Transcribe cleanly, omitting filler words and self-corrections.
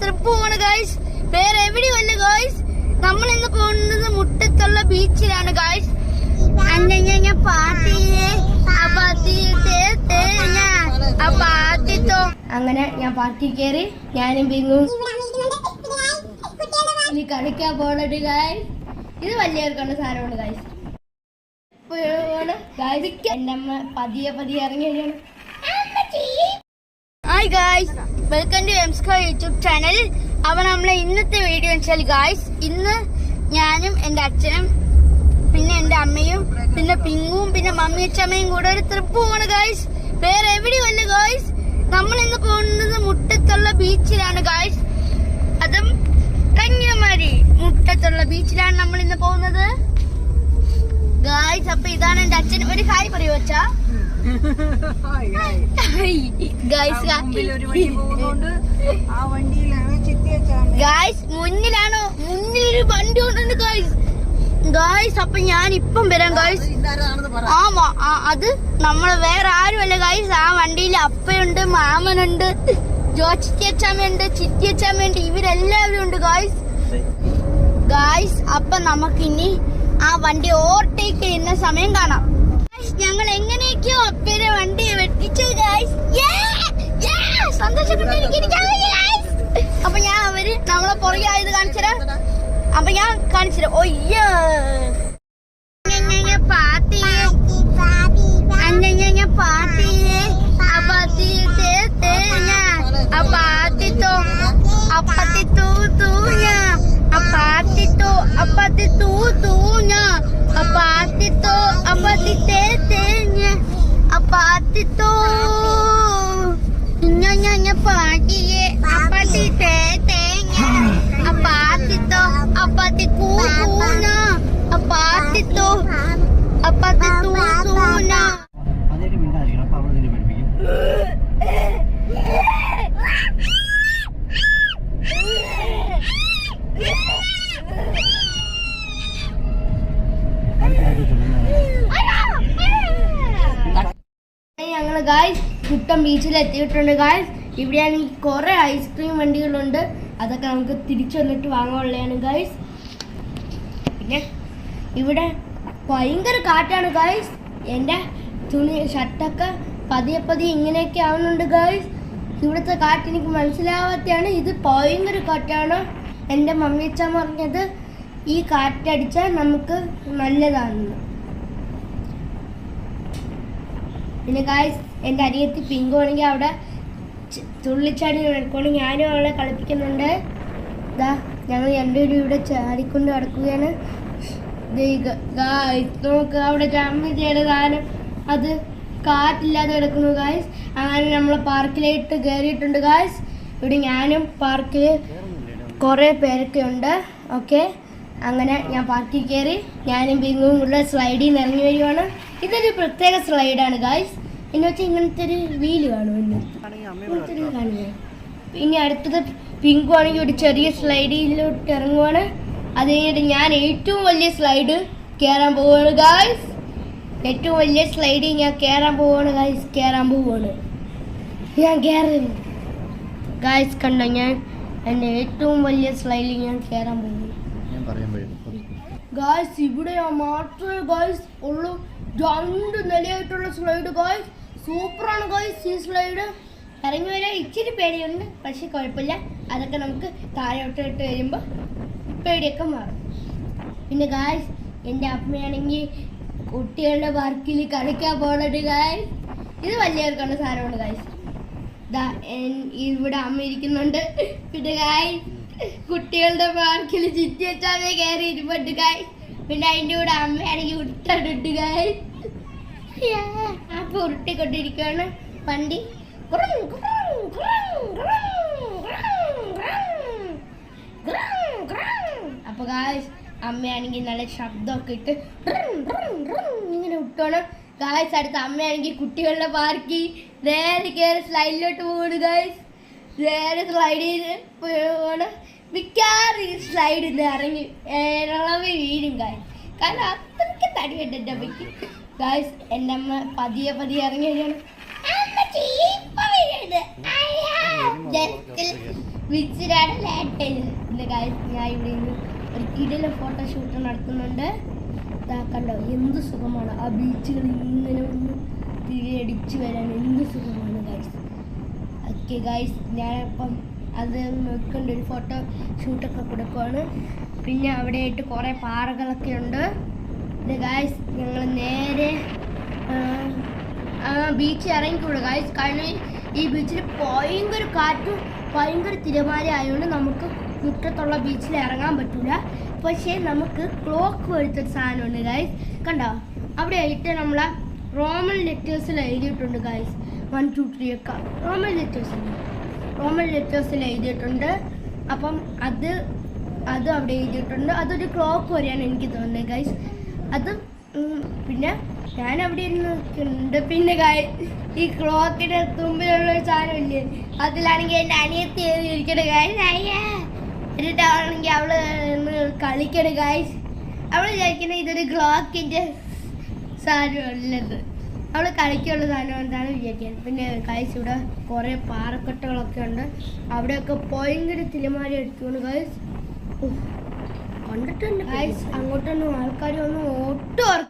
Trip പോവാണ് guys. വേറെ എവിടെയല്ല guys. നമ്മൾ ഇന്ന് പോകുന്നത് മുട്ടത്തുള്ള ബീച്ചിലാണ് ഗായ്സ്. അങ്ങനെ ഞാൻ പാർക്കിൽ കയറി ഞാനും പിങ്ങും കളിക്കാൻ പോണത് ഗായ്സ്. ഇത് വലിയവർക്കുള്ള സാധനമാണ് ഗായ്സ്. എന്റെ അമ്മ പതിയെ ഇറങ്ങി വരികയാണ്. ഹായ് ഗായ്സ്, വെൽക്കം ടു എംസ്കോ യൂട്യൂബ് ചാനൽ. അപ്പോൾ നമ്മളെ ഇന്നത്തെ വീഡിയോ വെച്ചാൽ ഗായ്സ്, ഇന്ന് ഞാനും എന്റെ അച്ഛനും പിന്നെ എന്റെ അമ്മയും പിന്നെ പിങ്ങും പിന്നെ മമ്മി അച്ഛമ്മയും കൂടെ ഒരു ട്രിപ്പ് പോവാണ് ഗായ്സ്. വേറെ എവിടെയല്ല ഗായ്സ്. നമ്മൾ ഇന്ന് പോകുന്നത് മുട്ടത്തുള്ള ബീച്ചിലാണ് ഗായ്സ്. അതും കന്യാകുമാരി മുട്ടത്തുള്ള ബീച്ചിലാണ് നമ്മൾ ഇന്ന് പോകുന്നത് ഗായ്സ്. അപ്പൊ ഇതാണ് എന്റെ അച്ഛൻ. ഒരു ഹായ് പറയൂ അച്ഛാ. ഗായ്സ് മുന്നിലൊരു വണ്ടി കൊണ്ടുണ്ട് ഗായ്സ്. ഗായ്സ് അപ്പൊ ഞാൻ ഇപ്പം വരാം ഗായ്സ്. ആമാ, അത് നമ്മള് വേറെ ആരുമല്ല ഗായ്സ്. ആ വണ്ടിയിൽ അപ്പയുണ്ട്, മാമനുണ്ട്, ജോച്ചിറ്റി അച്ചാമ്മയുണ്ട്, ചിറ്റി അച്ചാമ്മയുണ്ട്, ഇവരെല്ലാവരും ഉണ്ട് ഗായ്സ്. ഗായ്സ് അപ്പൊ നമുക്കിനി ആ വണ്ടി ഓവർടേക്ക് ചെയ്യുന്ന സമയം കാണാം. ഞങ്ങൾ എങ്ങനെയൊക്കെയോ അപ്പേരെ വണ്ടി വെട്ടിച്ചു ഗായ്സ്. അപ്പൊ ഞാൻ അവര് നമ്മളെ പുറകെ ആയത് കാണിച്ചരാ. അപ്പൊ ഞാൻ കാണിച്ചരാ. ഒയ്യോ ഞങ്ങള് ഗായ്സ് കുട്ടം ബീച്ചിൽ എത്തിയിട്ടുണ്ട് ഗായ്സ്. ഇവിടെയാണെങ്കിൽ കുറെ ഐസ്ക്രീം വണ്ടികളുണ്ട്. അതൊക്കെ നമുക്ക് തിരിച്ചു വന്നിട്ട് വാങ്ങാനുള്ളതാണ് ഗായ്സ്. പിന്നെ ഇവിടെ ഭയങ്കര കാറ്റാണ് ഗായ്സ്. എൻ്റെ തുണി ഷർട്ടൊക്കെ പതിയെ ഇങ്ങനെയൊക്കെ ആവുന്നുണ്ട് ഗായ്സ്. ഇവിടുത്തെ കാറ്റ് എനിക്ക് മനസ്സിലാവാത്തതാണ്. ഇത് ഭയങ്കര കാറ്റാണ്. എൻ്റെ മമ്മി അച്ഛൻ പറഞ്ഞത് ഈ കാറ്റടിച്ചാൽ നമുക്ക് നല്ലതാണെന്ന്. പിന്നെ ഗായ്സ് എൻ്റെ അനിയത്തി പിങ്കു ആണെങ്കിൽ അവിടെ തുള്ളിച്ചാടി നടക്കുകയാണ്. ഞാനും അവളെ കളിപ്പിക്കുന്നുണ്ട്. ഇതാ ഞങ്ങൾ രണ്ടുപേരും ഇവിടെ ചാടിക്കൊണ്ട് നടക്കുകയാണ്. നോക്ക് അവിടെ ജമ്പ് ചെയ്ത സാധനം അത് കാറ്റില്ലാതെ കിടക്കുന്നു ഗായ്സ്. അങ്ങനെ നമ്മൾ പാർക്കിലേക്ക് കയറിയിട്ടുണ്ട് ഗായ്സ്. ഇവിടെ ഞാനും പാർക്കിൽ കുറേ പേരൊക്കെ ഉണ്ട്. ഓക്കെ, അങ്ങനെ ഞാൻ പാർക്കിൽ കയറി ഞാനും പിങ്ങും കൂടെ സ്ലൈഡിൽ നിന്ന് ഇറങ്ങി വരുവാണ്. ഇതൊരു പ്രത്യേക സ്ലൈഡാണ് ഗായ്സ്. എന്ന് വെച്ചാൽ ഇങ്ങനത്തെ ഒരു വീല് കാണും. ഇങ്ങനത്തെ ഒരു കാണുക. ഇനി അടുത്തത് പിങ്കു ആണെങ്കിൽ ഒരു ചെറിയ സ്ലൈഡിലോട്ട് ഇറങ്ങുവാണ്. അത് കഴിഞ്ഞിട്ട് ഞാൻ ഏറ്റവും വലിയ സ്ലൈഡ് കയറാൻ പോവുകയാണ് ഗായ്സ്. ഏറ്റവും വലിയ സ്ലൈഡിൽ ഞാൻ കയറാൻ പോവുകയാണ് ഗായ്സ്. ഞാൻ കയറുന്നു ഗായ്സ്. കണ്ടോ, ഞാൻ എൻ്റെ ഏറ്റവും വലിയ സ്ലൈഡിൽ ഞാൻ കയറാൻ പോകുന്നു ഗായ്സ്. ഇവിടെ മാത്രമേ ഗായ്സ് ഉള്ളൂ 2 നിലയായിട്ടുള്ള സ്ലൈഡ് ഗായ്സ്. സൂപ്പറാണ് ഗായ്സ് ഈ സ്ലൈഡ്. ഇറങ്ങി വരാൻ ഇച്ചിരി പേടിയുണ്ട്, പക്ഷെ കുഴപ്പമില്ല. അതൊക്കെ നമുക്ക് താഴോട്ട് വരുമ്പോൾ പേടിയൊക്കെ മാറും. പിന്നെ ഗായ്സ് എൻ്റെ അമ്മയാണെങ്കിൽ കുട്ടികളുടെ പാർക്കിൽ കളിക്കാൻ പോണത് ഗായ്സ്. ഇത് വലിയവർക്കുള്ള സാധനമാണ് ഗായ്സ്. ഇവിടെ അമ്മ ഇരിക്കുന്നുണ്ട്. പിന്നെ ഗായ്സ് കുട്ടികളുടെ പാർക്കിൽ ചിറ്റി വെച്ചാൽ കയറി ഇരുപണ്ട് ഗായ്സ്. പിന്നെ അതിൻ്റെ കൂടെ അമ്മയാണെങ്കിൽ ഉരുട്ടിട്ട് ഗായ്സ്. അപ്പൊ ഉരുട്ടിക്കൊണ്ടിരിക്കുകയാണ് വണ്ടി. അപ്പൊ ഗായ്സ് അമ്മയാണെങ്കിൽ നല്ല ശബ്ദമൊക്കെ ഇട്ട് ഇങ്ങനെ വിട്ടോണ് ഗായ്സ്. അടുത്ത അമ്മയാണെങ്കിൽ കുട്ടികളുടെ പാർക്കിൽ നേരെ കയറി സ്ലൈഡിലോട്ട് പോകുന്നു ഗായ്സ്. നേരെ സ്ലൈഡിൽ പോണ്. മിക്കാറ് ഈ സ്ലൈഡിൽ നിന്ന് ഇറങ്ങി ഇളവ് വീഴും ഗായ്സ്. കാരണം അത്രയ്ക്ക് തടി കെട്ട എൻ്റെ അമ്മയ്ക്ക് ഗായ്സ്. എൻ്റെ അമ്മ പതിയെ ഇറങ്ങി വരികയാണ്. ബീച്ചിലാണ് ലാൻഡ് പിന്നെ ഗൈസ് ഞാൻ ഇവിടെ നിന്ന് ഒരു കിടില ഫോട്ടോഷൂട്ട് നടത്തുന്നുണ്ട്. കണ്ടോ എന്ത് സുഖമാണ് ആ ബീച്ചുകൾ ഇങ്ങനെ ഒന്ന് തിരിയടിച്ച് വരാൻ എന്ത് സുഖമാണ് ഗൈസ്. ഓക്കെ ഗൈസ് ഞാനിപ്പം അത് നോക്കേണ്ട ഒരു ഫോട്ടോ ഷൂട്ടൊക്കെ കൊടുക്കുവാണ്. പിന്നെ അവിടെയായിട്ട് കുറേ പാറകളൊക്കെ ഉണ്ട്. പിന്നെ ഗൈസ് ഞങ്ങൾ നേരെ ബീച്ച് ഇറങ്ങിക്കൂടുക ഗൈസ്. കാരണം ഈ ബീച്ചിൽ ഭയങ്കര കാറ്റും ഭയങ്കര തിരമാല ആയതുകൊണ്ട് നമുക്ക് മുറ്റത്തുള്ള ബീച്ചിൽ ഇറങ്ങാൻ പറ്റില്ല. പക്ഷേ നമുക്ക് ക്ലോക്ക് പോലത്തെ ഒരു സാധനമുണ്ട് ഗൈസ്. കണ്ടോ അവിടെ ആയിട്ട് നമ്മളെ റോമൻ ലെറ്റേഴ്സിൽ എഴുതിയിട്ടുണ്ട് ഗൈസ്. 1 2 3 ഒക്കെ റോമൻ ലെറ്റേഴ്സിൽ എഴുതിയിട്ടുണ്ട്. അപ്പം അത് അവിടെ എഴുതിയിട്ടുണ്ട്. അതൊരു ക്ലോക്ക് വരെയാണ് എനിക്ക് തോന്നുന്നത് ഗൈസ്. അത് പിന്നെ ഞാൻ അവിടെ ഇരുന്നുണ്ട്. പിന്നെ ഈ ക്ലോക്കിൻ്റെ തുമ്പിലുള്ള ഒരു സാധനമില്ലേ, അതിലാണെങ്കിൽ എൻ്റെ അനിയത്തി എഴുതിയിരിക്കണ ഗൈസ്. എന്നിട്ടാണെങ്കിൽ അവള് കളിക്കണ ഗൈസ്. അവൾ വിചാരിക്കുന്നത് ഇതൊരു ക്ലോക്കിൻ്റെ സാധനമല്ലത്, അവൾ കളിക്കുള്ള സാധനം എന്താണ് വിചാരിക്കുന്നത്. പിന്നെ ഗൈസ് ഇവിടെ കുറേ പാറക്കെട്ടുകളൊക്കെ ഉണ്ട്. അവിടെയൊക്കെ ഭയങ്കര തിരമാല എടുത്തുകൊണ്ട് ഗൈസ് കണ്ടിട്ടുണ്ട് ഗൈസ്. അങ്ങോട്ടൊന്നും ആൾക്കാരൊന്നും ഒട്ടും